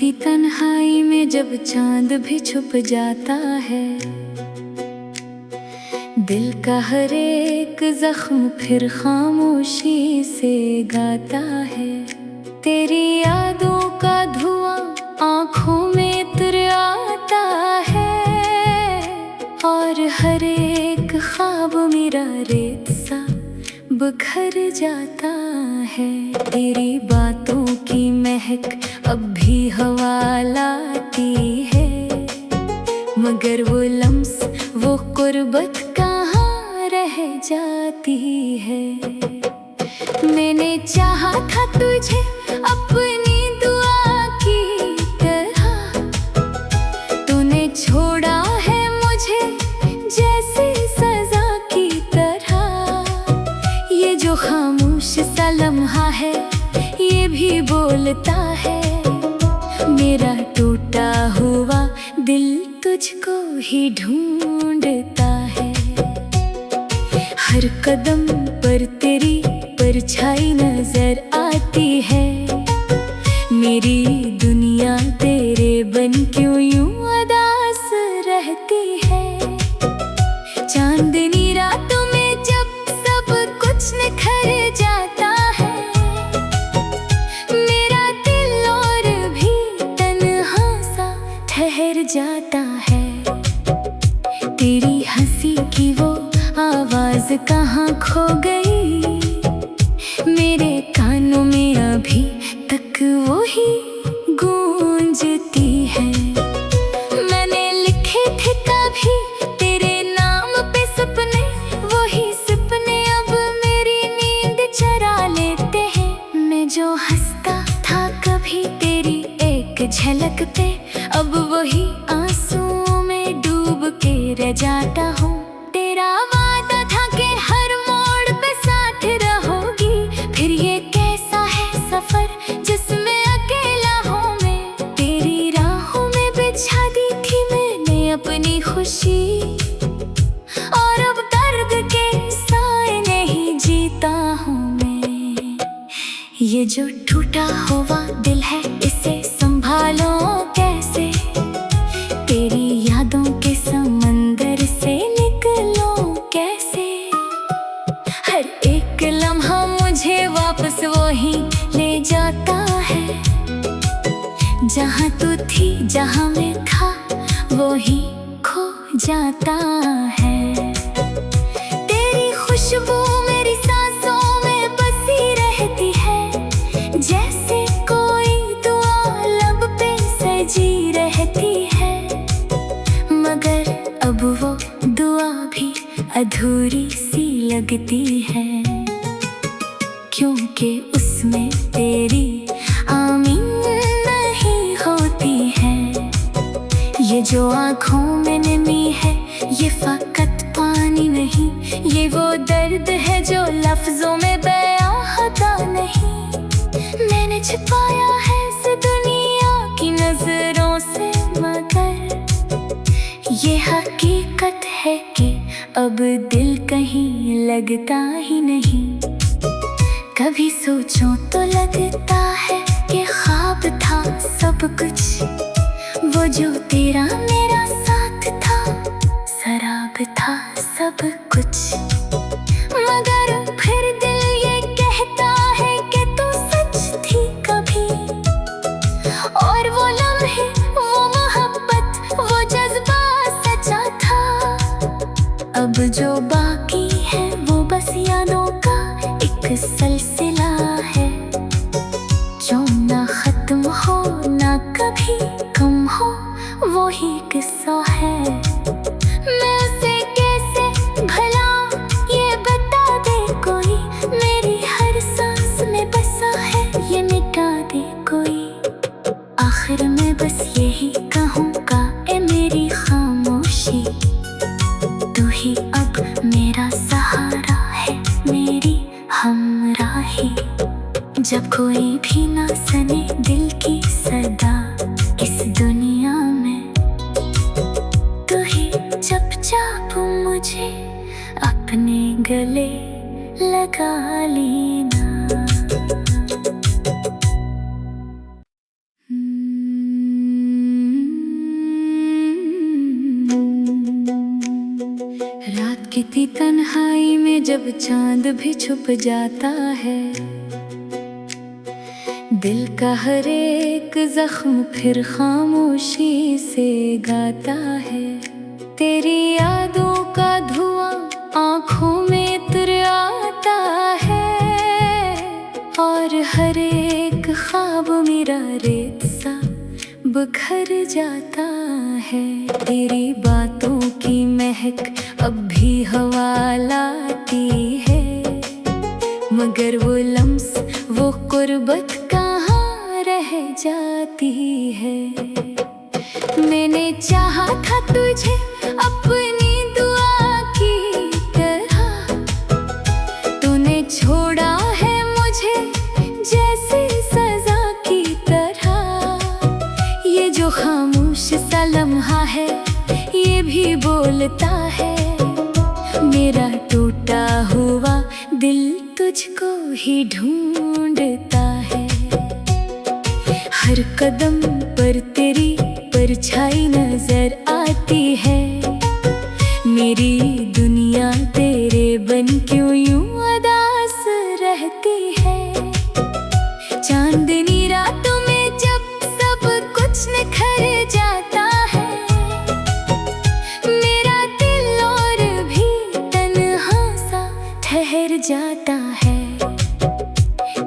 होती तन्हाई में जब चांद भी छुप जाता है, दिल का हर एक जख्म फिर खामोशी से गाता है। तेरी यादों का धुआं आँखों में उतर आता है, और हर एक ख्वाब मेरा रेत सा बिखर जाता है। तेरी बातों की महक अब भी हवा लाती है, मगर वो लम्स वो कुर्बत कहाँ रह जाती है। मैंने चाहा था तुझे अपनी दुआ की तरह, तूने छोड़ा है मुझे जैसे सजा की तरह। ये जो खामोश सा लम्हा है ये भी बोलता है, मेरा टूटा हुआ दिल तुझको ही ढूंढता है। हर कदम पर तेरी परछाई नजर आती है, मेरी दुनिया तेरे बन क्यों यूं उदास रहती है। चांदनी रातों में जब सब कुछ निखर जाता है, मेरा दिल और भी तन्हा सा ठहर जाता है। तेरी हंसी की वो आवाज कहाँ खो गई, मेरे कानों में अभी तक वो ही गूंजती है। मैंने लिखे थे कभी तेरे नाम पे सपने, वही सपने अब मेरी नींद चुरा लेते हैं। मैं जो हंसता था कभी तेरी एक झलक पे, अब वही आंसुओं में डूब के रह जाता हूँ। तेरा वादा था कि हर मोड़ पे साथ रहोगी, फिर ये कैसा है सफर जिसमें अकेला हूँ मैं। तेरी राहों में बिछा दी थी मैंने अपनी खुशी, और अब दर्द के साए नहीं जीता हूँ मैं। ये जो टूटा हुआ दिल है इसे संभालो कैसे, तेरी यादों के समंदर से निकलो कैसे। हर एक लम्हा मुझे वापस वही ले जाता है, जहाँ तू थी जहाँ मैं था वही खो जाता है। तेरी खुशबू मेरी सांसों में बसी रहती है, जैसे कोई दुआ लब पे सजी रहती है। मगर अब वो दुआ भी अधूरी सी लगती है, क्योंकि उसमें तेरी आमीन नहीं होती है। ये जो आँखों में नमी है ये फकत पानी नहीं, ये वो दर्द है जो लफ्जों में बयां होता नहीं। मैंने छिपाया है इस दुनिया की नजरों से, मगर ये हकीकत है कि अब दिल कहीं लगता ही नहीं। कभी सोचूं तो लगता है कि ख्वाब था सब कुछ, वो जो तेरा मेरा साथ था शराब था सब कुछ। मगर फिर दिल ये कहता है कि तू सच थी कभी, और वो लम्हे वो मोहब्बत वो जज्बा सच्चा था। अब जो बाकी है वो बस यादों का एक सिलसिला है, जो ना खत्म हो ना कभी कम हो वो ही किस्सा है। मैं उसे कैसे भला ये बता दे कोई, मेरी हर सांस में बसा है ये मिटा दे कोई। आखिर में बस यही कहूँगा ए मेरी खामोशी, तू ही अब मेरा सहारा है मेरी हमराही। जब कोई भी ना सुने दिल की सदा इस दुनिया में, तू ही चुपचाप मुझे अपने गले लगा लेना। तन्हाई में जब चांद भी छुप जाता है, दिल का हर एक जख्म फिर खामोशी से गाता है। तेरी यादों का धुआं आंखों में उतर आता है, और हर एक ख्वाब मेरा रेत सा बिखर जाता है। तेरी बातों की महक अब भी हवा लाती है, मगर वो लम्स वो कुर्बत कहाँ रह जाती है। मैंने चाहा था तुझे अपनी दुआ की तरह, तूने छोड़ा है मुझे जैसे सजा की तरह। ये जो खामोश सा लम्हा है ये भी बोलता है, मेरा टूटा हुआ दिल तुझको ही ढूंढता है। हर कदम पर तेरी परछाई नजर आती है, मेरी दुनिया तेरे बन क्यों यूं उदास रहती है। चांदनी रातों में जब सब कुछ निखर जाता है, मेरा दिल और भी तन्हा सा ठहर जाता है।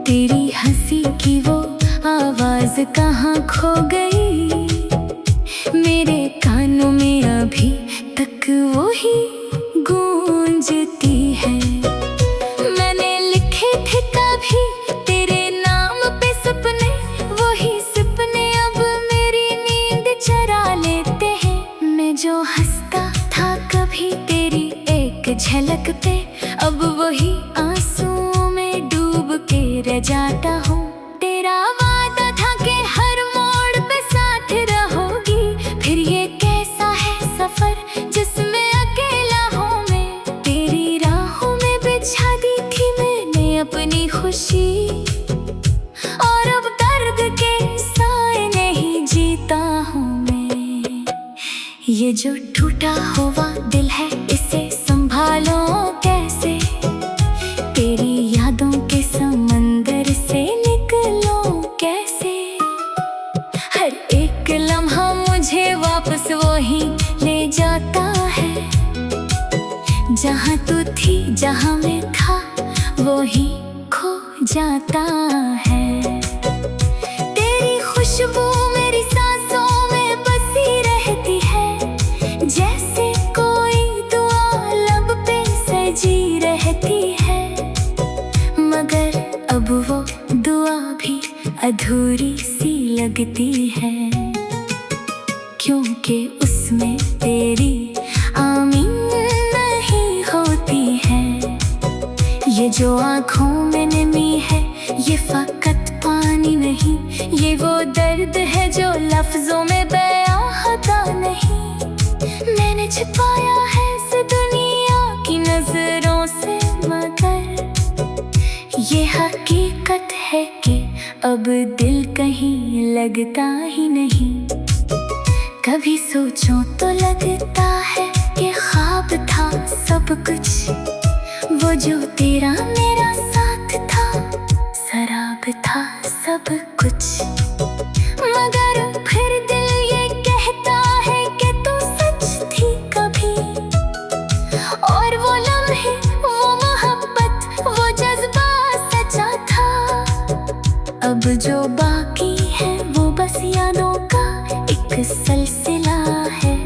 तेरी हंसी की वो आवाज कहाँ खो गई, मेरे कानों में अभी तक वो ही गूंजती है। मैंने लिखे थे कभी तेरे नाम पे सपने, वही सपने अब मेरी नींद चुरा लेते हैं। मैं जो हंसता था कभी तेरी एक झलक पे, अब वही आंसुओं में डूब के रह जाता हूँ। तेरा वादा था कि हर मोड़ पे साथ रहोगी, फिर ये कैसा है सफर जिसमें अकेला हूँ मैं। तेरी राहों में बिछा दी थी मैंने अपनी खुशी, और अब दर्द के साए नहीं जीता हूँ मैं। ये जो टूटा हुआ दिल है इसे संभालो कैसे, तेरी यादों के समंदर से निकलो कैसे। हर एक लम्हा मुझे वापस वही ले जाता है, जहाँ तू थी जहाँ मैं था वही खो जाता है। तेरी खुशबू मेरी सांसों में बसी रहती है, जैसे कोई दुआ लब पे सजी रहती है। मगर अब वो दुआ भी अधूरी सी लगती है, क्योंकि उसमें तेरी आमीन नहीं होती है। ये जो आँखों में नमी है ये फकत पानी नहीं, ये वो दर्द है जो लफ्जों में बयां होता नहीं। मैंने छिपाया है इस दुनिया की नजरों से, मगर ये हकीकत है कि अब दिल कहीं लगता ही नहीं। कभी सोचूं तो लगता है कि ख्वाब था सब कुछ, वो जो तेरा मेरा साथ था शराब था सब कुछ। मगर फिर दिल ये कहता है कि तू सच थी कभी, और वो लम्हे वो मोहब्बत वो जज्बा सच्चा था। अब जो बाकी है वो बस यादों का एक सिलसिला है,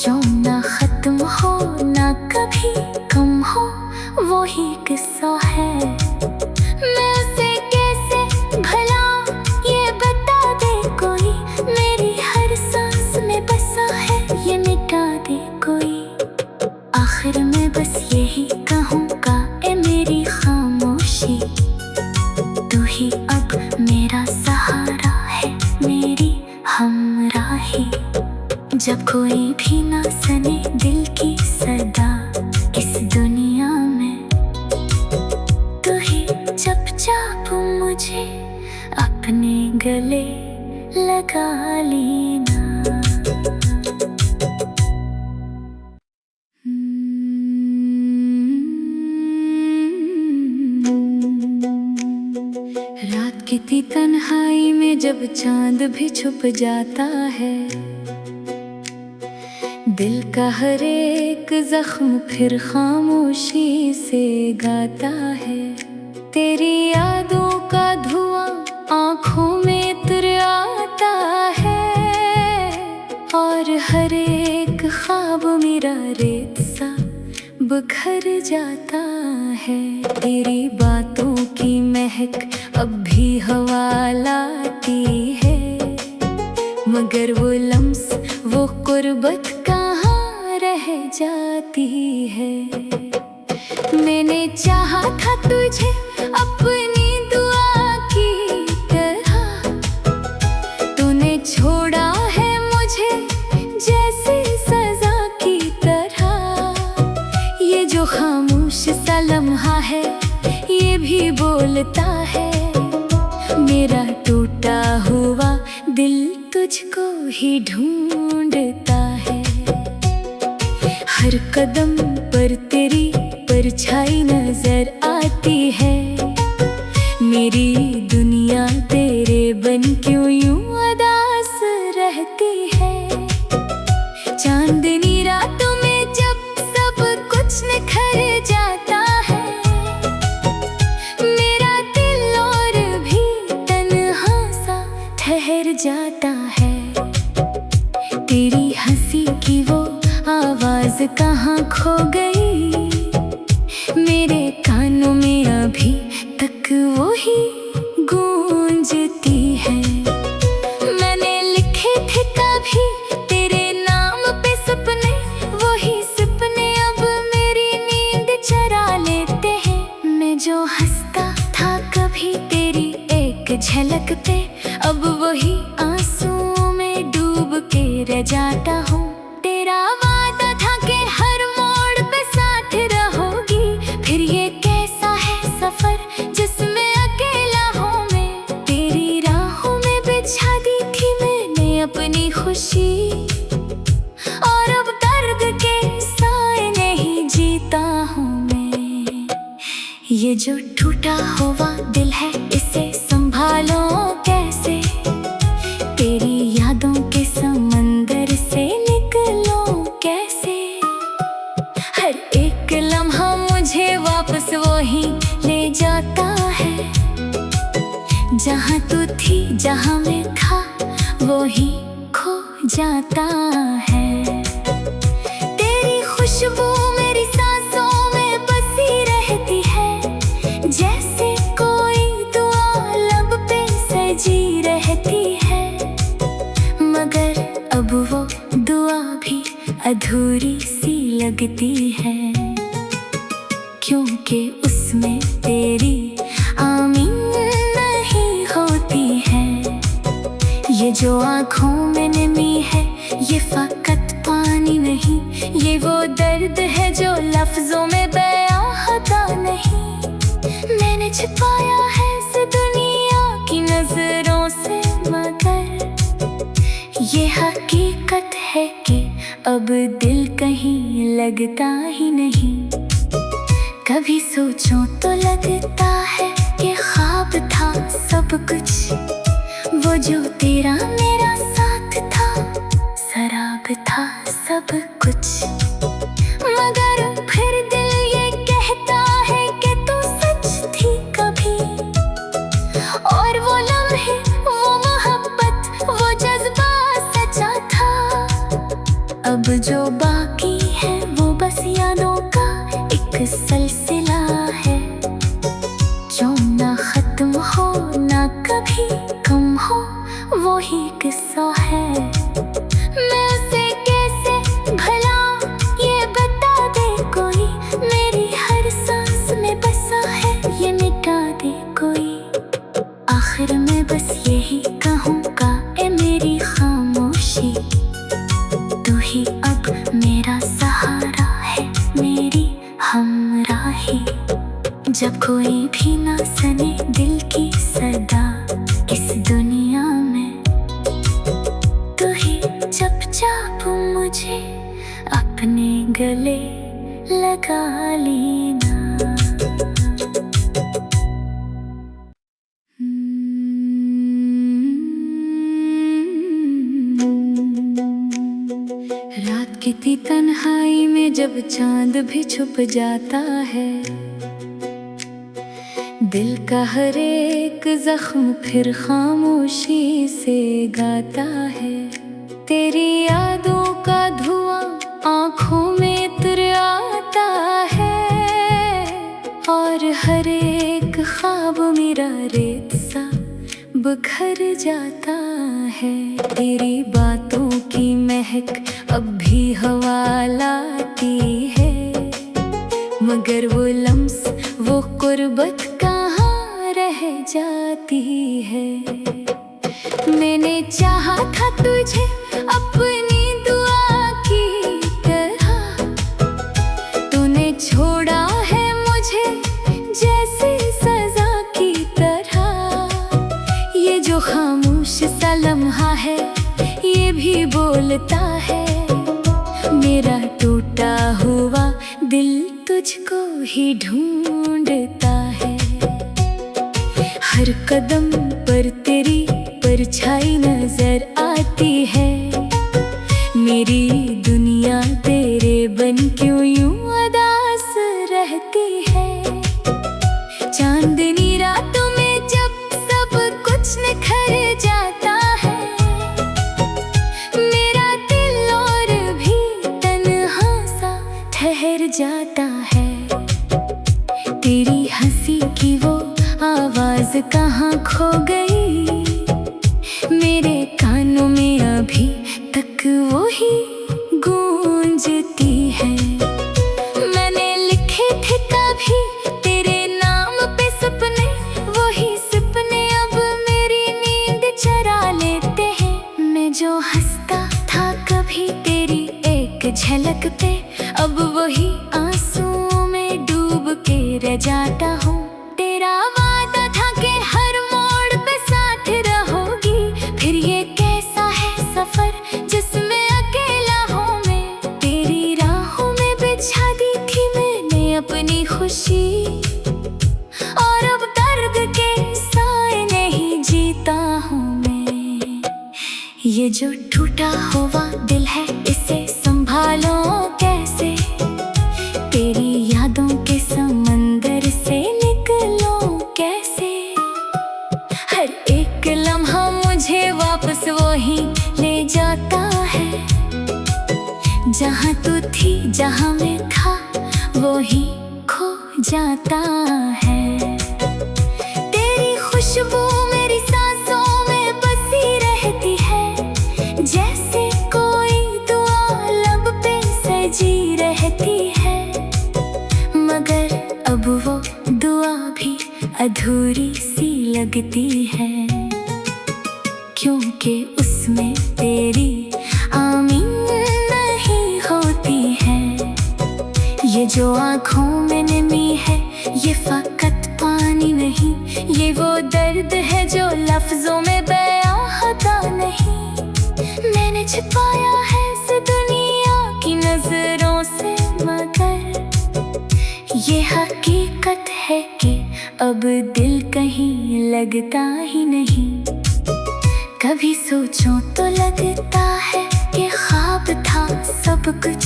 जो ना खत्म हो ना कभी कम हो, वो ही किस्सा है। मैं उसे कैसे भला ये बता दे कोई, मेरी हर सांस में बसा है ये मिटा दे कोई। आखिर में बस यही कहूँगा ए मेरी खामोशी, तू ही अब मेरा सहारा है मेरी हमराही। जब कोई भी ना सुने दिल की सदा इस दुनिया में, तू ही चुपचाप मुझे अपने गले लगा लेना। कितनी तन्हाई में जब चांद भी छुप जाता है, दिल का हर एक जख्म फिर खामोशी से गाता है। तेरी यादों का धुआं आंखों में उतर आता है, और हर एक ख्वाब मेरा रेत सा बिखर जाता है। तेरी बातों की महक अब भी हवा लाती है, मगर वो लम्स वो कुर्बत कहाँ रह जाती है। मैंने चाहा था तुझे अपनी दुआ की तरह, तूने छोड़ा है मुझे जैसे सजा की तरह। ये जो खामोश सा लम्हा है ये भी बोलता है, मेरा टूटा हुआ दिल तुझको ही ढूंढता है। हर कदम पर तेरी परछाई नजर आती है, मेरी दुनिया तेरे बन क्यों यूं उदास रहती है। चांदनी रातों में जब सब कुछ निखर जाता है, मेरा दिल और भी तन्हा सा ठहर जाता है। तेरी हंसी की वो आवाज कहाँ खो गई, मेरे कानों में अभी तक वो ही गूंजती है। मैंने लिखे थे कभी तेरे नाम पे सपने, वही सपने अब मेरी नींद चुरा लेते हैं। मैं जो हंसता था कभी तेरी एक झलक पे, अब वही आंसुओं में डूब के रह जाता हूँ। तेरा वादा था कि हर मोड़ पे साथ रहोगी, फिर ये कैसा है सफर जिसमें अकेला हूँ मैं। तेरी राहों में बिछा दी थी मैंने अपनी खुशी, और अब दर्द के साए नहीं जीता हूँ मैं। ये जो टूटा हुआ दिल है इसे संभालो कैसे, तेरी यादों के समंदर से निकलो कैसे। हर एक लम्हा मुझे वापस वही ले जाता है, जहाँ तू थी जहाँ मैं था वही खो जाता है। तेरी खुशबू मेरी सांसों में बसी रहती है, जैसे कोई दुआ लब पे सजी रहती है। मगर अब वो दुआ भी अधूरी सी लगती है, क्योंकि उसमें तेरी आमीन नहीं होती है। ये जो आँखों में नमी है ये फकत पानी नहीं, ये वो दर्द है जो लफ्जों में बयां होता नहीं। मैंने छिपाया है इस दुनिया की नजरों से, मगर ये हकीकत है कि अब दिल कहीं लगता ही नहीं। कभी सोचूं तो लगता है कि ख्वाब था सब कुछ, वो जो तेरा मेरा साथ था शराब था सब कुछ। मगर फिर दिल ये कहता है कि तू सच थी कभी, और वो लम्हे वो मोहब्बत वो जज्बा सच्चा था। अब जो बाकी है वो बस यादों का एक सिलसिला है, जो ना खत्म हो ना कभी कम हो वो ही किस्सा है। मैं उसे कैसे भला ये बता दे कोई, मेरी हर सांस में बसा है ये मिटा दे कोई। आखिर में बस यही कहूँगा ए मेरी खामोशी, तू ही अब मेरा सहारा है मेरी हमराही। जब कोई भी ना सुने दिल की सदा इस दुनिया में, तू ही चुपचाप मुझे अपने गले लगा लेना। जब चांद भी छुप जाता है। दिल का हर एक जख्म फिर खामोशी से गाता है। तेरी यादों का धुआं आँखों में उतर आता है, और हर एक ख्वाब मेरा रेत सा बिखर जाता है। तेरी बातों की महक अब भी हवा लाती है, मगर वो लम्स वो कुर्बत कहाँ रह जाती है। मैंने चाहा था तुझे अपनी दुआ की तरह, तूने छोड़ा है मुझे जैसे सजा की तरह। ये जो खामोश सा लम्हा है ये भी बोलता है, मेरा टूटा हुआ दिल तुझको ही ढूंढता है। हर कदम पर तेरी परछाई नजर आती है, मेरी दुनिया तेरे बन क्यों यूं उदास रहती है। चांदनी रातों में जब सब कुछ निखर जाता है, मेरा दिल और भी तन्हा सा ठहर जाता है। तेरी हंसी की वो आवाज कहाँ खो गई, मेरे कानों में अभी तक वो ही गूंजती है। मैंने लिखे थे कभी तेरे नाम पे सपने, वही सपने अब मेरी नींद चुरा लेते हैं। मैं जो हंसता था कभी तेरी एक झलक पे, अब वही आंसुओं में डूब के रह जाता हूँ। तेरा वादा था कि हर मोड़ पे साथ रहोगी, फिर ये कैसा है सफर जिसमें अकेला हूँ मैं। तेरी राहों में बिछा दी थी मैंने अपनी खुशी, और अब दर्द के साए नहीं जीता हूँ मैं। ये जो टूटा हुआ दिल है इसे संभालो कैसे, तेरी यादों के समंदर से निकलो कैसे। हर एक लम्हा मुझे वापस वही ले जाता है, जहाँ तू थी जहाँ मैं था वही खो जाता है। तेरी खुशबू मेरी सांसों में बसी रहती है, जैसे कोई दुआ लब पे सजी रहती है। मगर अब वो दुआ भी अधूरी सी लगती है, क्योंकि उसमें तेरी आमीन नहीं होती है। ये जो आँखों में नमी है ये फकत पानी नहीं, ये वो दर्द है जो लफ्जों में बयां होता नहीं। मैंने छिपाया है इस दुनिया की नजरों से, मगर ये हकीकत है कि अब दिल कहीं लगता ही नहीं। कभी सोचूं तो लगता है कि ख्वाब था सब कुछ,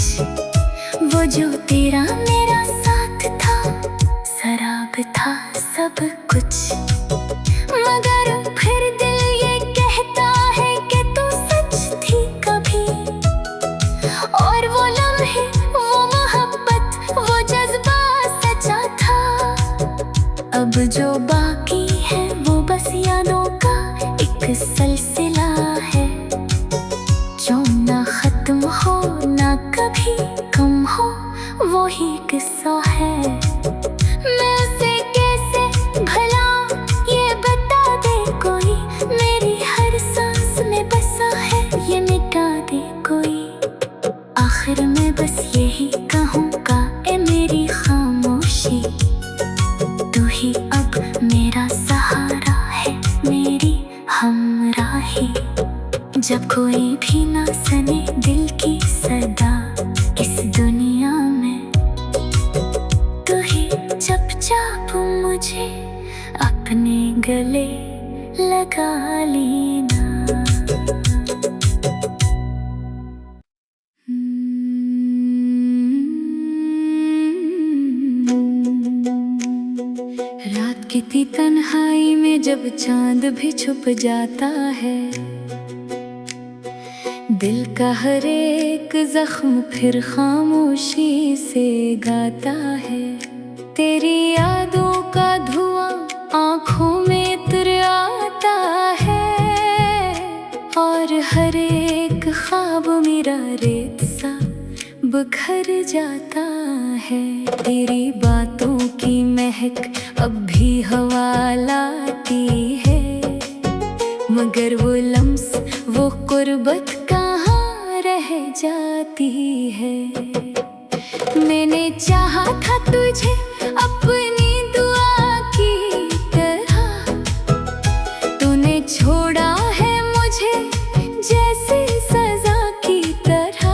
वो जो तेरा मेरा साथ था शराब था सब कुछ। मगर फिर दिल ये कहता है कि तू सच थी कभी, और वो लम्हे वो मोहब्बत वो जज्बा सच्चा था। अब जो बाकी है वो बस यादों का एक सिलसिला है, जो ना खत्म हो ना कभी कम हो वो ही किस्सा है। मैं उसे कैसे भला ये बता दे कोई, मेरी हर सांस में बसा है ये मिटा दे कोई। आखिर में बस यही कहूँगा ए मेरी खामोशी, तू ही अब मेरा सहारा है मेरी हमराही। जब कोई भी ना सुने दिल की सदा इस दुनिया में, तू ही चुपचाप मुझे अपने गले लगा लेना। कितनी तन्हाई में जब चांद भी छुप जाता है, दिल का हर एक जख्म फिर खामोशी से गाता है। तेरी यादों का धुआं आंखों में उतर आता है, और हर एक ख्वाब मेरा रेत सा बिखर जाता है। तेरी बातों की महक अब भी हवा लाती है, मगर वो लम्स वो कुर्बत कहाँ रह जाती है। मैंने चाहा था तुझे अपनी दुआ की तरह, तूने छोड़ा है मुझे जैसे सजा की तरह।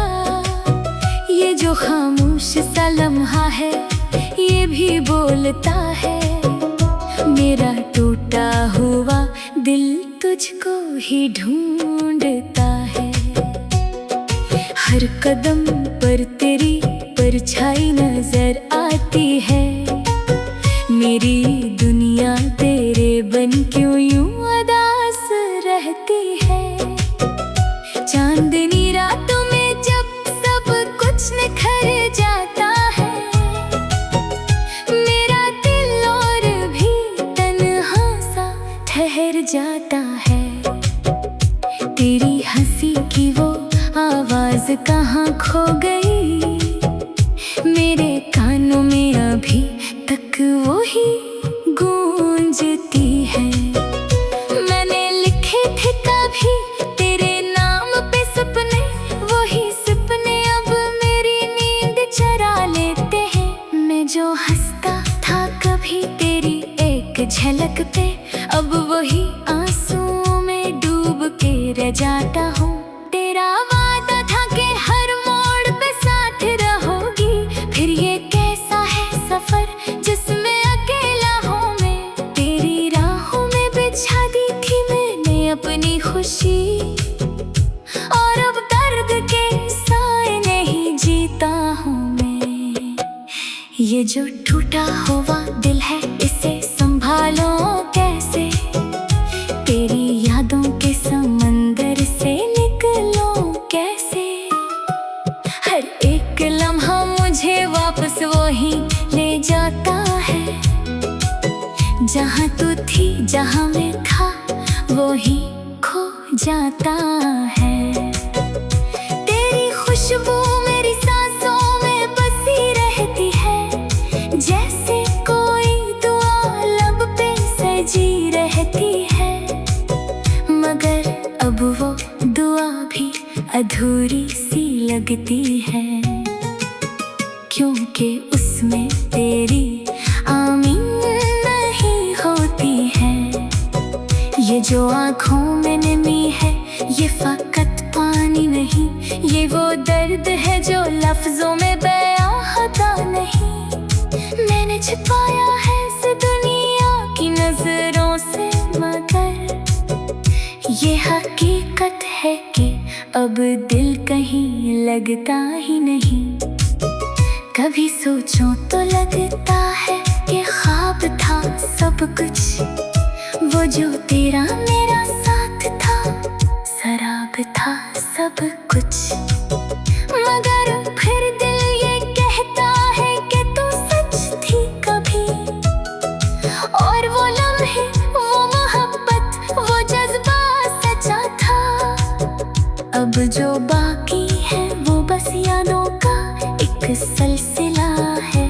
ये जो खामोश सा लम्हा है ये भी बोलता है, मेरा टूटा हुआ दिल तुझको ही ढूंढता है। हर कदम पर तेरी परछाई नजर आती है, मेरी दुनिया तेरे बन क्यों यूं उदास रहती है। चांदनी रातों में जब सब कुछ निखर जाता है, मेरा दिल और भी तन्हा सा ठहर जाता है। तेरी हंसी की वो आवाज कहाँ खो गई, मेरे कानों में अभी तक वो ही गूंजती है। मैंने लिखे थे कभी तेरे नाम पे सपने, वही सपने अब मेरी नींद चुरा लेते हैं। मैं जो हंसता था कभी तेरी एक झलक पे, अब वही आंसुओं में डूब के रह जाता हूँ। तेरा वादा था कि हर मोड़ पे साथ रहोगी, फिर ये कैसा है सफर जिसमें अकेला हूँ मैं। तेरी राहों में बिछा दी थी मैंने अपनी खुशी, और अब दर्द के साए नहीं जीता हूँ मैं। ये जो टूटा हुआ दिल है इसे संभालो कैसे, तेरी यादों के समंदर से निकलो कैसे। हर एक लम्हा मुझे वापस वही ले जाता है, जहाँ तू थी जहाँ मैं था वही खो जाता है। तेरी खुशबू मेरी सांसों में बसी रहती है, जैसे कोई दुआ लब पे सजी रहती है। मगर अब वो दुआ भी अधूरी सी लगती है, क्योंकि उसमें तेरी आमीन नहीं होती है। ये जो आँखों में नमी है ये फकत पानी नहीं, ये वो दर्द है जो लफ्जों में बयां होता नहीं। मैंने छिपाया है इस दुनिया की नजरों से, मगर ये हकीकत है कि अब दिल कहीं लगता ही नहीं। कभी सोचूं तो लगता है कि ख्वाब था सब कुछ, वो जो तेरा मेरा साथ था शराब था सब कुछ। मगर फिर दिल ये कहता है कि तू सच थी कभी, और वो लम्हे वो मोहब्बत वो जज्बा सच्चा था। अब जो बाकी है वो बस यादों का एक सिलसिला है,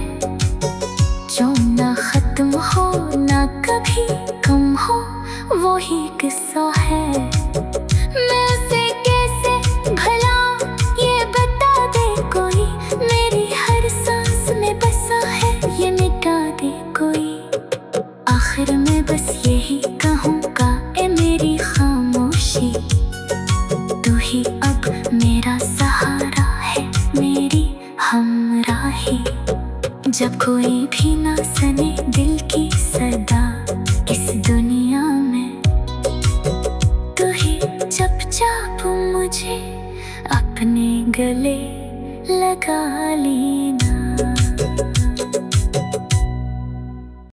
जो ना खत्म हो ना कभी कम हो वो ही किस्सा है। मैं उसे कैसे भला ये बता दे कोई, मेरी हर सांस में बसा है ये मिटा दे कोई। आखिर में बस यही कहूँगा ए मेरी खामोशी, तू ही अब मेरा सहारा है मेरी हमराही। जब कोई भी ना सुने दिल की सदा इस दुनिया में, तू ही चुपचाप मुझे अपने गले लगा लेना।